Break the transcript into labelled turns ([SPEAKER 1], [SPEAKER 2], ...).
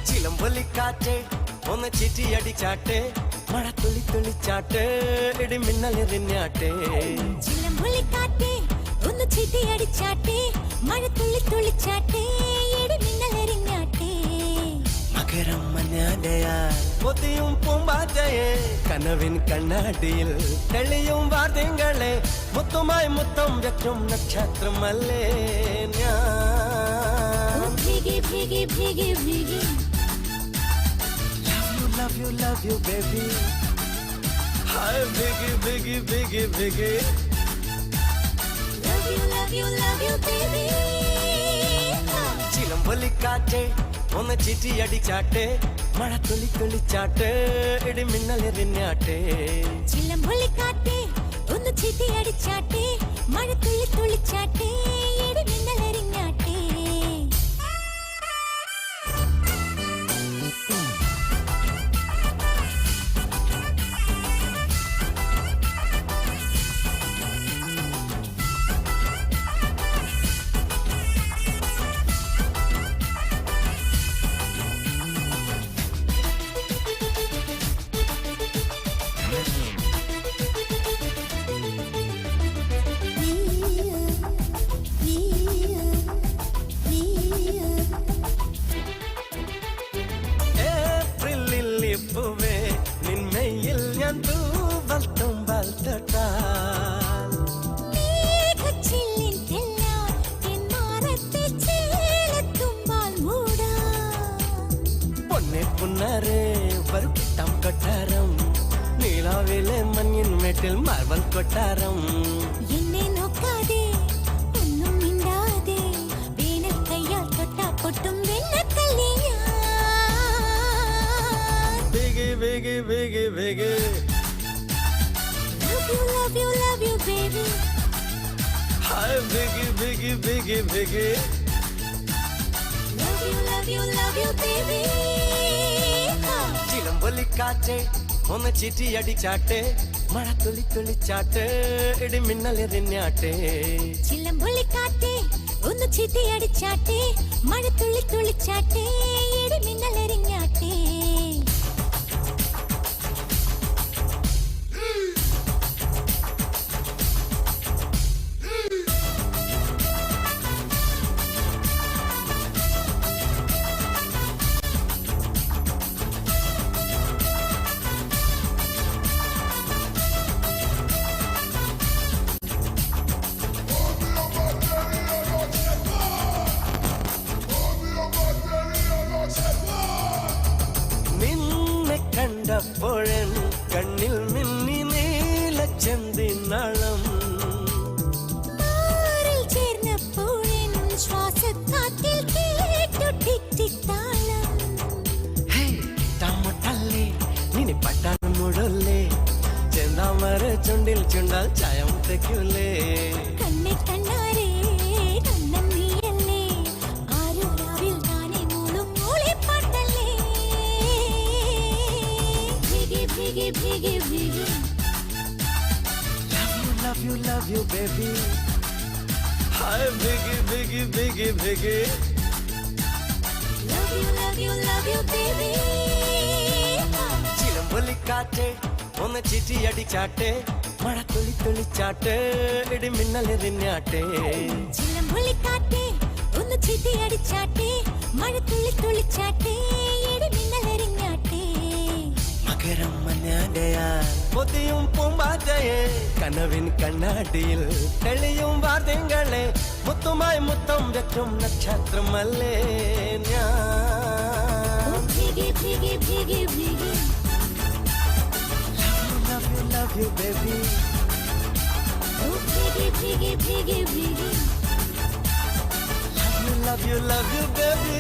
[SPEAKER 1] ചിലമ്പൊലിക്കാറ്റ് ഒന്ന് ചിറ്റിയടിച്ചാട്ടെ, മഴ തുള്ളി തുള്ളിച്ചാട്ടെ, ഇടി മിന്നലെറിഞ്ഞാട്ടെ.
[SPEAKER 2] ചിലമ്പൊലിക്കാറ്റ് ഒന്ന് ചിറ്റിയടിച്ചാട്ടെ, മഴ തുള്ളി തുള്ളിച്ചാട്ടെ, ഇടി മിന്നലെറിഞ്ഞാട്ടെ.
[SPEAKER 1] മകരം മഞ്ഞാലയാൽ പൊതിയും പൂമ്പാറ്റയെ, കനവിൻ കണ്ണാടിയിൽ തെളിയും വാർത്തകളെ, മുത്തുമായി മുത്തം വെക്കും നക്ഷത്രമല്ലേ ഞാൻ.
[SPEAKER 2] ഭീഗി ഭീഗി ഭീഗി ഭീഗി
[SPEAKER 1] love you baby. Hi biggie biggie biggie biggie.
[SPEAKER 2] Love you baby.
[SPEAKER 1] ചിലമ്പൊലിക്കാറ്റ് ഒന്ന് ചിറ്റിയടിച്ചാട്ടെ, മഴ തുള്ളി തുള്ളിച്ചാട്ടെ, ഇടി മിന്നലെറിഞ്ഞാട്ടെ.
[SPEAKER 2] ചിലമ്പൊലിക്കാറ്റ് ഒന്ന് ചിറ്റിയടിച്ചാട്ടെ, മഴ തുള്ളി തുള്ളിച്ചാട്ടെ, ഇടി മിന്നലെറിഞ്ഞാട്ടെ.
[SPEAKER 1] നിന്മയിൽ ഞാൻ തൂവൽ തുമ്പൽ തൊട്ടാൽ, പൊന്നെ പുന്നരെ വറുക്കിട്ടം കൊട്ടാരം, നീലാവിലെ മഞ്ഞിൻ മേട്ടിൽ മാർബൽ കൊട്ടാരം.
[SPEAKER 2] എന്നെ നോക്കാതെ ഒന്നും മിണ്ടാതെ, വേനൽ കയ്യാൽ തൊട്ടാ പൊട്ടും വെണ്ണക്കല്ലിയാ.
[SPEAKER 1] Biggie, biggie, biggie.
[SPEAKER 2] Love you, baby.
[SPEAKER 1] Hi, biggie, biggie, biggie, biggie.
[SPEAKER 2] Love you, baby.
[SPEAKER 1] ചിലമ്പൊലിക്കാറ്റ് ഒന്ന് ചിറ്റിയടിച്ചാട്ടെ, മഴ തുള്ളി തുള്ളിച്ചാട്ടെ, ഇടി മിന്നലെറിഞ്ഞാട്ടെ.
[SPEAKER 2] ചിലമ്പൊലിക്കാറ്റ് ഒന്ന് ചിറ്റിയടിച്ചാട്ടെ, മഴ തുള്ളി തുള്ളിച്ചാട്ടെ, ഇടി മിന്നലെറിഞ്ഞാട്ടെ.
[SPEAKER 1] കണ്ടപ്പോഴൻ കണ്ണിൽ മിന്നി നീലച്ചെന്തിനാളം,
[SPEAKER 2] ചേർന്നപ്പോഴൻ ശ്വാസക്കാറ്റിൽ കേട്ടു ടിക് ടിക് താളം.
[SPEAKER 1] തമ്മട്ടല്ലേ നിനി പട്ടാളം മുടല്ലേ, ചെന്താമര ചുണ്ടിൽ ചുണ്ടാൽ ചായം തെക്കൂലേ.
[SPEAKER 2] കണ്ണെ കണ്ണാരേ കണ്ണം നീയല്ലേ, ആരോ രാവിൽ താനെ മൂളും മൂളിപ്പാട്ടല്ലേ. ഭീഗി ഭീഗി ഭീഗി ഭീഗി.
[SPEAKER 1] Love you baby. Hi biggie biggie biggie biggie.
[SPEAKER 2] Love you baby.
[SPEAKER 1] ചിലമ്പൊലിക്കാറ്റ് ഒന്ന് ചിറ്റിയടിച്ചാട്ടെ, മഴ തുള്ളി തുള്ളിച്ചാട്ടെ, ഇടി മിന്നലെറിഞ്ഞാട്ടെ.
[SPEAKER 2] ചിലമ്പൊലിക്കാറ്റ് ഒന്ന് ചിറ്റിയടിച്ചാട്ടെ, മഴ തുള്ളി തുള്ളിച്ചാട്ടെ, ഇടി മിന്നലെറിഞ്ഞാട്ടെ.
[SPEAKER 1] മകരം മഞ്ഞാലയാൽ പൊതിയും പൂമ്പാറ്റയെ, കനവിൻ കണ്ണാടിയിൽ തെളിയും വാർത്തകളെ, മുത്തുമായി മുത്തം വെക്കും നക്ഷത്രമല്ലേ ഞാൻ.
[SPEAKER 2] ഭീഗി ഭീഗി ഭീഗി ഭീഗി.
[SPEAKER 1] Love you baby.
[SPEAKER 2] Biggie, biggie, biggie, biggie.
[SPEAKER 1] Love you baby.